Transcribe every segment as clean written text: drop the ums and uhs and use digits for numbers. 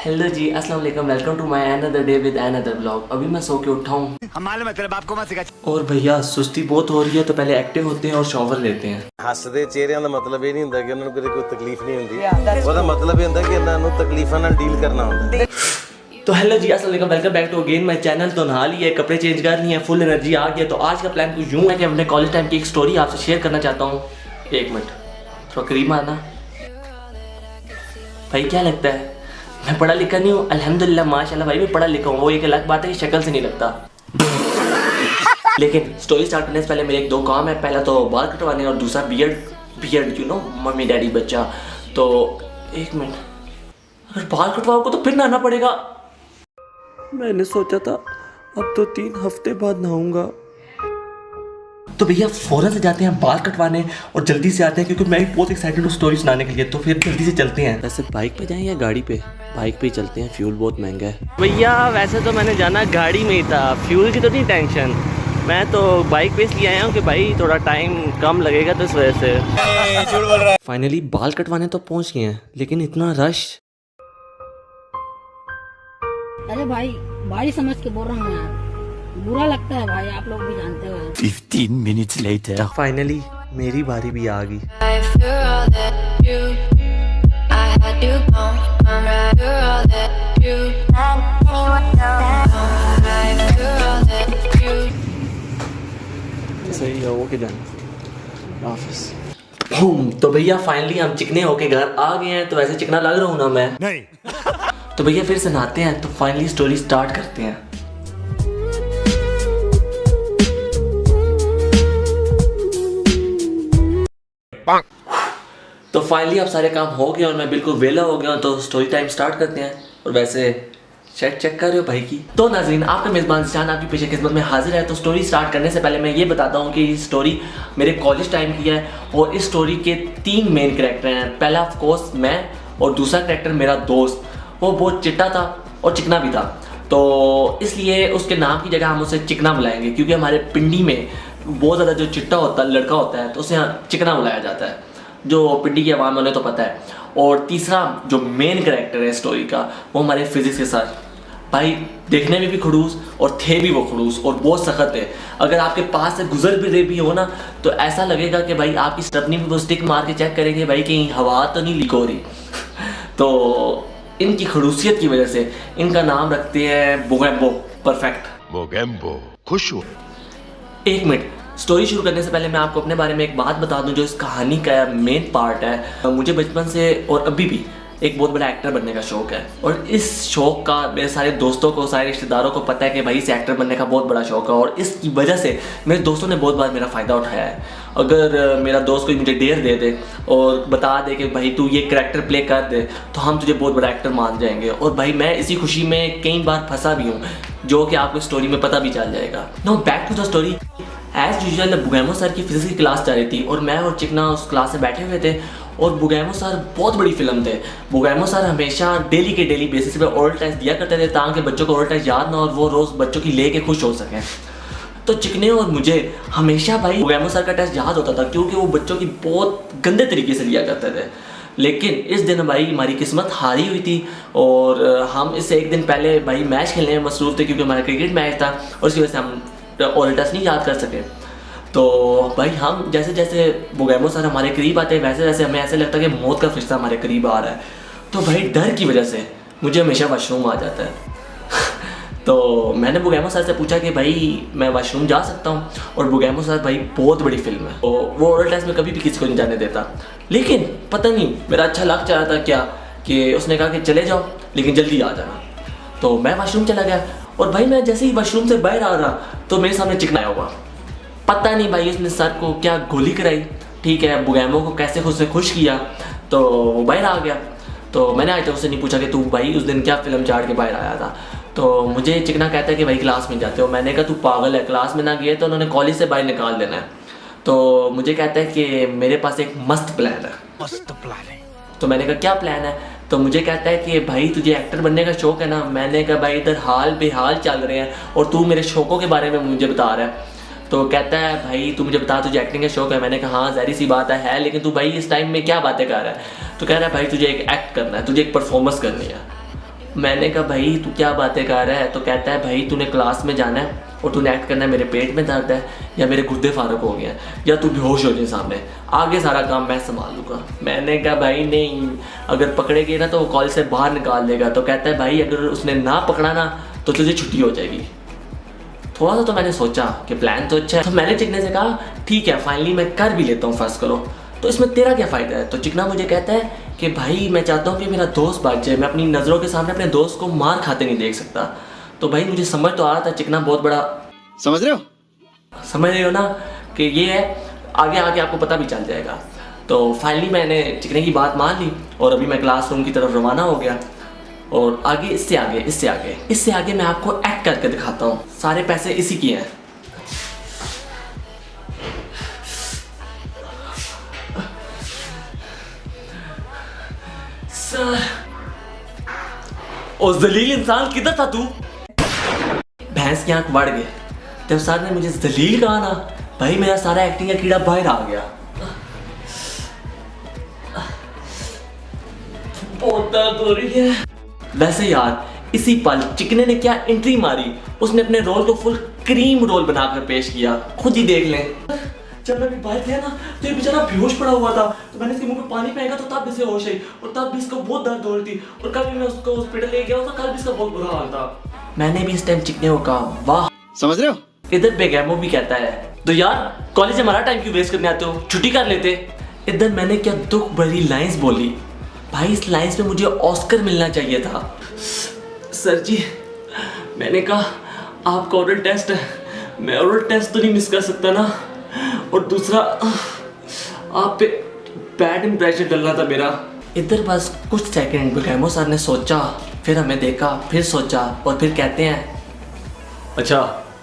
Hello ji, अस्सलाम वालेकुम, welcome to my another day with another vlog. अभी मैं सो के उठा हूँ हम मालूम है तेरे बाप को मत सिखा। और भैया सुस्ती बहुत हो रही है, तो पहले एक्टिव होते हैं और शॉवर लेते हैं। ਹੱਸਦੇ ਚਿਹਰਿਆਂ ਦਾ ਮਤਲਬ ਇਹ ਨਹੀਂ ਹੁੰਦਾ ਕਿ ਉਹਨਾਂ ਨੂੰ ਕੋਈ ਤਕਲੀਫ ਨਹੀਂ ਹੁੰਦੀ। ਉਹਦਾ ਮਤਲਬ ਇਹ ਹੁੰਦਾ ਕਿ ਇਹਨਾਂ ਨੂੰ ਤਕਲੀਫਾਂ ਨਾਲ ਡੀਲ ਕਰਨਾ ਹੁੰਦਾ। तो हेलो जी, अस्सलाम वालेकुम, welcome back to again my channel. तो नहा लिए, कपड़े चेंज कर लिए, फुल एनर्जी आ गया। तो आज का प्लान कुछ यूँ है कि अपने कॉलेज टाइम की एक स्टोरी आपसे शेयर करना चाहता हूँ। एक मिनट, थोड़ा करीब आना भाई। क्या लगता है मैं पढ़ा लिखा नहीं हूँ? अल्हम्दुलिल्लाह माशाल्लाह भाई, मैं पढ़ा लिखा हूँ। वो एक अलग बात है कि शक्ल से नहीं लगता। लेकिन स्टोरी स्टार्ट करने से पहले मेरे एक दो काम है। पहला तो बाल कटवाने और दूसरा beard you know, mummy daddy बच्चा। तो एक मिनट, अगर बाल कटवाओगे तो फिर नहाना पड़ेगा। मैंने सोचा था अब तो 3 हफ्ते बाद नहाऊंगा। तो भैया फौरन से जाते हैं बाल कटवाने और जल्दी से आते हैं, क्योंकि मैं भी बहुत एक्साइटेड हूँ स्टोरी सुनाने के लिए। तो फिर जल्दी से चलते हैं। वैसे बाइक पे जाएं या गाड़ी पे? बाइक पे ही चलते हैं, फ्यूल बहुत महंगा है भैया। वैसे तो मैंने जाना गाड़ी में ही था, फ्यूल की तो नहीं टेंशन। मैं तो बाइक पे इसलिए आया हूँ कि भाई थोड़ा टाइम कम लगेगा, तो इस वजह से। फाइनली बाल कटवाने तो पहुँच गए हैं, लेकिन इतना रश। अरे भाई समझ के बोल रहा हूँ यार, बुरा लगता है भाई, आप लोग भी जानते हो। 15 minutes later. फाइनली मेरी बारी भी आ गई। सही है, ओके डन, ऑफिस। तो भैया फाइनली हम चिकने होके घर आ गए हैं। तो वैसे चिकना लग रहा हूँ ना मैं? नहीं। तो भैया फिर से नहाते हैं। तो फाइनली स्टोरी स्टार्ट करते हैं। तो फाइनली अब सारे काम हो गए और मैं बिल्कुल वेला हो गया हूँ। तो स्टोरी टाइम स्टार्ट करते हैं। और वैसे शर्ट चेक कर रहे हो भाई की। तो नाज़रीन, आपका मेज़बान जान आपकी पेशे खिदमत में हाजिर है। तो स्टोरी स्टार्ट करने से पहले मैं ये बताता हूँ कि ये स्टोरी मेरे कॉलेज टाइम की है और इस स्टोरी के 3 मेन कैरेक्टर हैं। पहला ऑफ कोर्स मैं, और दूसरा कैरेक्टर मेरा दोस्त। वो बहुत चिट्टा था और चिकना भी था, तो इसलिए उसके नाम की जगह हम उसे चिकना बुलाएंगे, क्योंकि हमारे पिंडी में बहुत ज़्यादा जो चिट्टा होता है, लड़का होता है, तो उसे चिकना बुलाया जाता है, जो पिंडी की आवाम में उन्हें तो पता है। और तीसरा जो मेन कैरेक्टर है स्टोरी का, वो हमारे फिजिक्स के सर। भाई देखने में भी खड़ूस और थे भी वो खड़ूस और बहुत सख्त है। अगर आपके पास से गुजर भी रहे भी हो ना, तो ऐसा लगेगा कि भाई आपकी स्टपनी में वो स्टिक मार के चेक करेंगे भाई कहीं हवा तो नहीं लीक हो रही। तो इनकी खड़ूसियत की वजह से इनका नाम रखते हैं बोगैम्बो। परफेक्ट, बोगैम्बो। खुश हो। एक मिनट, स्टोरी शुरू करने से पहले मैं आपको अपने बारे में एक बात बता दूं जो इस कहानी का मेन पार्ट है। मुझे बचपन से और अभी भी एक बहुत बड़ा एक्टर बनने का शौक़ है, और इस शौक़ का मेरे सारे दोस्तों को, सारे रिश्तेदारों को पता है कि भाई इसे एक्टर बनने का बहुत बड़ा शौक़ है। और इसकी वजह से मेरे दोस्तों ने बहुत बार मेरा फ़ायदा उठाया है। अगर मेरा दोस्त कोई मुझे डेयर दे दे और बता दे कि भाई तू ये कैरेक्टर प्ले कर दे, तो हम तुझे बहुत बड़ा एक्टर मान जाएंगे। और भाई मैं इसी खुशी में कई बार फंसा भी हूँ, जो कि आपको स्टोरी में पता भी चल जाएगा। Now back to the story. As usual बुगैमो सर की फिजिक्स की क्लास चल रही थी और मैं और चिकना उस क्लास में बैठे हुए थे। और बुगैमो सर बहुत बड़ी फिल्म थे। बुगैमो सर हमेशा डेली के डेली बेसिस पे ओरल टेस्ट दिया करते थे, ताकि बच्चों को ओरल टेस्ट याद ना और वो रोज़ बच्चों की लेके खुश हो सकें। तो चिकने और मुझे हमेशा भाई बुगैमो सर का टेस्ट याद होता था, क्योंकि वो बच्चों की बहुत गंदे तरीके से लिया करते थे। लेकिन इस दिन भाई हमारी किस्मत हारी हुई थी और हम इससे एक दिन पहले भाई मैच खेलने में मसरूफ़ थे, क्योंकि हमारा क्रिकेट मैच था और इसी वजह से हम ओरल टेस्ट नहीं याद कर सके। तो भाई हम जैसे जैसे बुगैमो सर हमारे करीब आते हैं, वैसे वैसे हमें ऐसे लगता है कि मौत का फरिश्ता हमारे करीब आ रहा है। तो भाई डर की वजह से मुझे हमेशा वॉशरूम आ जाता है। तो मैंने बुगैमो सर से पूछा कि भाई मैं वॉशरूम जा सकता हूँ? और बुगैमो सर भाई बहुत बड़ी फिल्म है, तो वो ओरल टेस्ट में कभी भी किसी को नहीं जाने देता। लेकिन पता नहीं मेरा अच्छा लग चाह रहा था क्या, कि उसने कहा कि चले जाओ लेकिन जल्दी आ जाना। तो मैं वॉशरूम चला गया और भाई मैं जैसे ही वॉशरूम से बाहर आ रहा तो मेरे सामने चिकना आया हुआ। पता नहीं भाई उसने सर को क्या गोली कराई, ठीक है, बुगैमो को कैसे उसने खुश किया, तो वो बाहर आ गया। तो मैंने आज तक उससे नहीं पूछा कि तू भाई उस दिन क्या फ़िल्म चाट के बाहर आया था। तो मुझे चिकना कहता है कि भाई क्लास में जाते हो। मैंने कहा तू पागल है, क्लास में ना गए तो उन्होंने कॉलेज से बाहर निकाल देना है। तो मुझे कहता है कि मेरे पास एक मस्त प्लान है। मस्त प्लान है। तो मैंने कहा क्या प्लान है? तो मुझे कहता है कि भाई तुझे एक्टर बनने का शौक़ है ना? मैंने कहा भाई इधर हाल बेहाल चल रहे हैं और तू मेरे शौक़ों के बारे में मुझे बता रहा है। तो कहता है भाई तू मुझे बता तुझे एक्टिंग का शौक़ है? मैंने कहा हाँ ज़ाहिर सी बात है, लेकिन तू भाई इस टाइम में क्या बातें कर रहा है? तो कह रहा है भाई तुझे एक एक्ट करना है, तुझे एक परफॉर्मेंस करनी है। मैंने कहा भाई तू क्या बातें कर रहा है? तो कहता है भाई तूने क्लास में जाना है और तूने एक्ट करना है मेरे पेट में दर्द है या मेरे गुर्दे फारक हो गए हैं या तू बेहोश हो जाए सामने, आगे सारा काम मैं संभाल लूँगा। मैंने कहा भाई नहीं, अगर पकड़े गए ना तो वो कॉलेज से बाहर निकाल देगा। तो कहता है भाई अगर उसने ना पकड़ा ना तो तुझे छुट्टी हो जाएगी। थोड़ा सा तो मैंने सोचा कि प्लान तो अच्छा है, तो मैंने चिकने से कहा ठीक है फाइनली मैं कर भी लेता हूँ, फर्ज करो तो इसमें तेरा क्या फ़ायदा है? तो चिकना मुझे कहता है कि भाई मैं चाहता हूँ कि मेरा दोस्त बच जाए, मैं अपनी नज़रों के सामने अपने दोस्त को मार खाते नहीं देख सकता। तो भाई मुझे समझ तो आ रहा था चिकना बहुत बड़ा, समझ रहे हो? समझ रहे हो ना कि ये है, आगे आगे आपको पता भी चल जाएगा। तो फाइनली मैंने चिकने की बात मान ली और अभी मैं क्लासरूम की तरफ रवाना हो गया। और आगे इससे आगे मैं आपको एक्ट करके दिखाता हूँ। सारे पैसे इसी के हैं। ओ जलील इंसान, किधर था तू? भैंस की आंख बढ़ गई जब सर ने मुझे जलील कहा ना, भाई मेरा सारा एक्टिंग का कीड़ा बाहर आ गया। बहुत दर्द हो रही है। वैसे यार इसी पल चिकने ने क्या एंट्री मारी, उसने अपने रोल को फुल क्रीम रोल बनाकर पेश किया, खुद ही देख लें। जब मैं भी बाहर गया ना तो ये बेचारा बेहोश पड़ा हुआ था, तो मैंने इसके मुंह में पानी फेंका तो तब इसे होश आई और तब भी इसको बहुत दर्द हो रही थी। और कल भी मैं उसको हॉस्पिटल ले गया तो कल भी इसका बहुत बुरा हाल था। मैंने भी इस टाइम चिकने को कहा वाह, समझ रहे हो? इधर बेगैमो भी कहता है तो यार कॉलेज हमारा टाइम क्यों वेस्ट करने आते हो, छुट्टी कर लेते। इधर मैंने क्या दुख भरी लाइंस बोली, भाई इस लाइंस पे मुझे ऑस्कर मिलना चाहिए था। सर जी मैंने कहा आपका ओरल टेस्ट है, मैं ओरल टेस्ट तो नहीं मिस कर सकता ना, और दूसरा आप पे बैड इंप्रेशन डलना था मेरा। इधर बस कुछ सेकंड बेगैमो सर ने सोचा, फिर हमें देखा, फिर सोचा और फिर कहते हैं अच्छा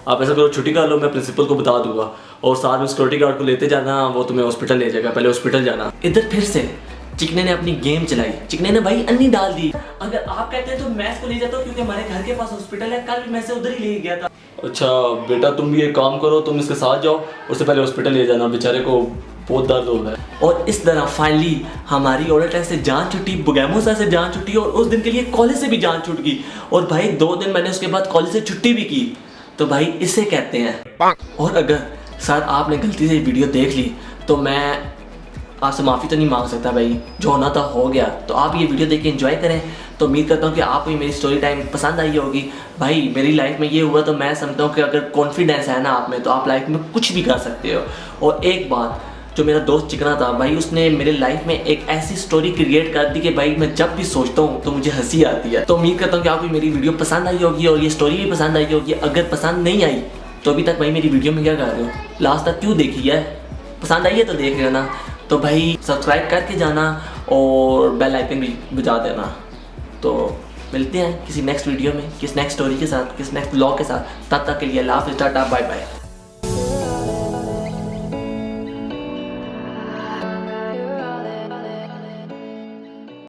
आप ऐसा करो छुट्टी कर लो, मैं प्रिंसिपल को बता दूंगा और साथ में सिक्योरिटी गार्ड को लेते जाना, वो तुम्हें हॉस्पिटल ले जाएगा, पहले हॉस्पिटल जाना। इधर फिर से चिकने ने अपनी गेम चलाई, चिकने ने भाई अन्नी डाल दी। अगर आप कहते हैं तो मैं इसको ले जाता हूँ क्योंकि हमारे घर के पास हॉस्पिटल है, कल भी मैं इसे उधर ही ले गया था। अच्छा बेटा तुम भी एक काम करो, तुम इसके साथ जाओ, उससे पहले हॉस्पिटल ले जाना, बेचारे को बहुत दर्द हो रहा है। और इस तरह फाइनली हमारी ओरल टेस्ट से जान छुट्टी, बेगैमो सर से जान छुट्टी और उस दिन के लिए कॉलेज से भी जान छूट गई। और भाई 2 दिन मैंने उसके बाद कॉलेज से छुट्टी भी की। तो भाई इसे कहते हैं। और अगर सर आपने गलती से वीडियो देख ली तो मैं आपसे माफ़ी तो नहीं मांग सकता भाई, जो होना था हो गया। तो आप ये वीडियो देख के एंजॉय करें। तो उम्मीद करता हूँ कि आपको मेरी स्टोरी टाइम पसंद आई होगी। भाई मेरी लाइफ में ये हुआ तो मैं समझता हूँ कि अगर कॉन्फिडेंस है ना आप में तो आप लाइफ में कुछ भी कर सकते हो। और एक बात, जो मेरा दोस्त चिकना था भाई, उसने मेरे लाइफ में एक ऐसी स्टोरी क्रिएट कर दी कि भाई मैं जब भी सोचता हूँ तो मुझे हंसी आती है। तो उम्मीद करता हूँ कि आपको मेरी वीडियो पसंद आई होगी और ये स्टोरी भी पसंद आई होगी। अगर पसंद नहीं आई तो अभी तक भाई मेरी वीडियो में क्या कर रहे हो, लास्ट तक क्यों देखी है? पसंद आई है तो देख लेना। तो भाई सब्सक्राइब करके जाना और बेल आइकन भी बजा देना। तो मिलते हैं किसी नेक्स्ट वीडियो में, किस नेक्स्ट स्टोरी के साथ, किस नेक्स्ट ब्लॉग के साथ। तब तक के लिए अल्लाह हाफ़िज़, टाटा बाय बाय।